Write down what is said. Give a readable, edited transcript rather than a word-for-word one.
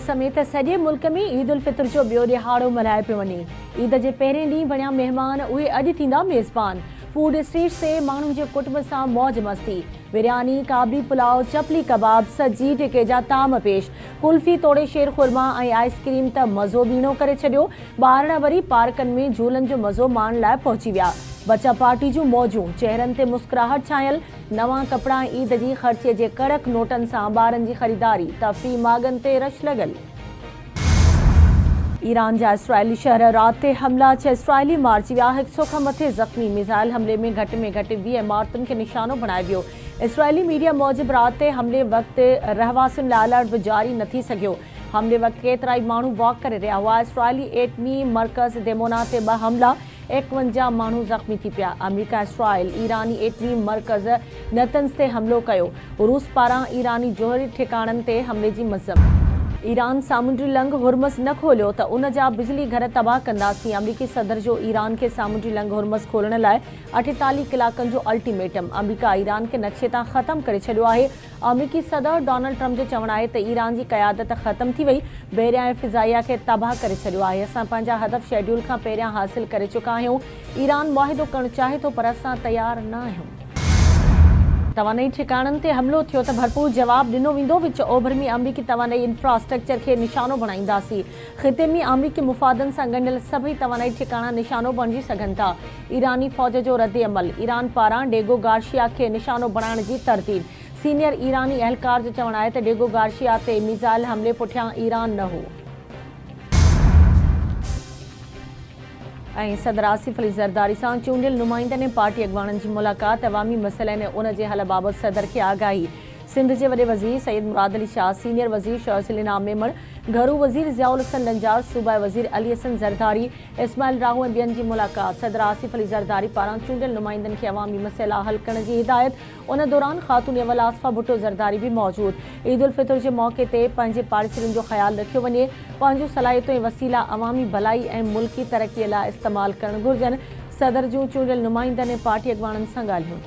समेत सॼे मुल्क में ईद उल फितर जो ॿियो ॾिहाड़ो मल्हाए पियो वञे। ईद जे पहिरें ॾींहुं बणिया महिमान उहे अॼु थींदा मेज़बान। फूड स्ट्रीट से माण्हुनि जे कुटुंब सां मौज मस्ती। बिरयानी, काबली पुलाव, चपली कबाब, सजी टिके जा ताम पेश, कुल्फी तोड़े शेर खुरमा ऐं आइसक्रीम त मज़ो ॿीणो करे छॾियो। ॿार वरी पार्कनि में झूलनि जो मज़ो माणण लाइ पहुची विया। बच्चा पार्टी जूं मौजूं, चेहरनि ते मुस्कुराहट छायल। नवां कपिड़ा ईद जी ख़र्चे जे कड़क नोटनि सां ॿारनि जी ख़रीदारी। तफ़री मागनि ते रश लॻल। ईरान जा इसराइली शहर राति ते हमला 6 इसराइली मारिजी विया, 100 खां मथे ज़ख़्मी। मिसाइल हमले में घटि 20 इमारतुनि खे निशानो बणाए वियो। इसराइली मीडिया मूजिबि राति ते हमले वक़्तु रहवासियुनि लाइ अलर्ट बि जारी न थी सघियो। हमले वक़्तु केतिरा ई माण्हू वॉक करे रहिया हुआ। इसराइली एटमी मर्कज़ देमोना ते 2 हमला, 51 माण्हू ज़ख़्मी थी पिया। अमेरिका इसराइल ईरानी एटमी मर्कज़ नतंज़ ते हमिलो कयो। रूस पारां ईरानी जोहरी ठिकाणनि ते हमले जी मज़म्मत। ईरान सामुंडी लंघ हुर्मज़ न खोलियो त उन जा बिजली घर तबाह कंदासीं। अमरीकी सदर जो ईरान खे सामुंडी लंघ हुर्मज़ खोलण लाइ 48 कलाकनि जो अल्टीमेटम। अमरीका ईरान खे नक्शे तां ख़तमु करे छॾियो आहे। अमरीकी सदर डोनाल्ड ट्रम्प जो चवणु आहे त ईरान जी क़यादत ख़तमु थी वई, बेरिया ऐं फिज़ाइया खे तबाह करे छॾियो आहे। असां पंहिंजा हदफ़ शेड्यूल खां पहिरियां हासिल करे चुका आहियूं। ईरान मुआहिदो करणु चाहे थो पर असां तयारु न आहियूं। तवानई ठिकाणनि ते हमिलो थियो त भरपूर जवाबु ॾिनो वेंदो। विच ओभर में अमरीकी तवानई इंफ्रास्ट्रक्चर खे निशानो बणाईंदासीं। ख़िते में अमरीकी मुफ़ादनि सां ॻंढियल सभई तवानई ठिकाणा निशानो बणिजी सघनि था। ईरानी फ़ौज जो रद्द अमल। ईरान पारां डेगो गार्शिया खे निशानो बणाइण जी तरतीब। सीनियर ईरानी अहलकार जो चवणु आहे त डेगो गार्शिया ते मिसाइल हमले पुठियां ईरान न हो। ऐं सदर आसिफ अली ज़रदारी सां चूंडियल नुमाइंदनि ऐं पार्टी अॻवाननि जी मुलाक़ात। अवामी मसइलनि ऐं उन जे हल बाबति सदर खे आगाही। सिंध जे वॾे वज़ीर सैयद मुराद अली शाह, सीनियर वज़ीर शहज़ अली नाम मेमण, घरू वज़ीर ज़ियाउल हसन लंजार, सूबाई वज़ीर अली हसन ज़रदारी, इस्माइल राहू ऐं ॿियनि जी मुलाक़ात। सदर आसिफ अली ज़रदारी पारां चूंडियल नुमाइंदनि खे अवामी मसइला हल करण जी हिदायत। उन दौरान ख़ातून अवल आसिफा भुट्टो ज़रदारी बि मौजूद। ईद उल फितर जे मौक़े ते पंहिंजे पाड़ेसरियुनि जो ख़्यालु रखियो वञे। पंहिंजूं सलाहियतूं ऐं वसीला अवामी भलाई ऐं मुल्की तरक़ीअ लाइ इस्तेमालु करणु घुरिजनि। सदर जूं चूंडियल नुमाइंदनि ऐं पार्टी अॻवाननि सां ॻाल्हियूं।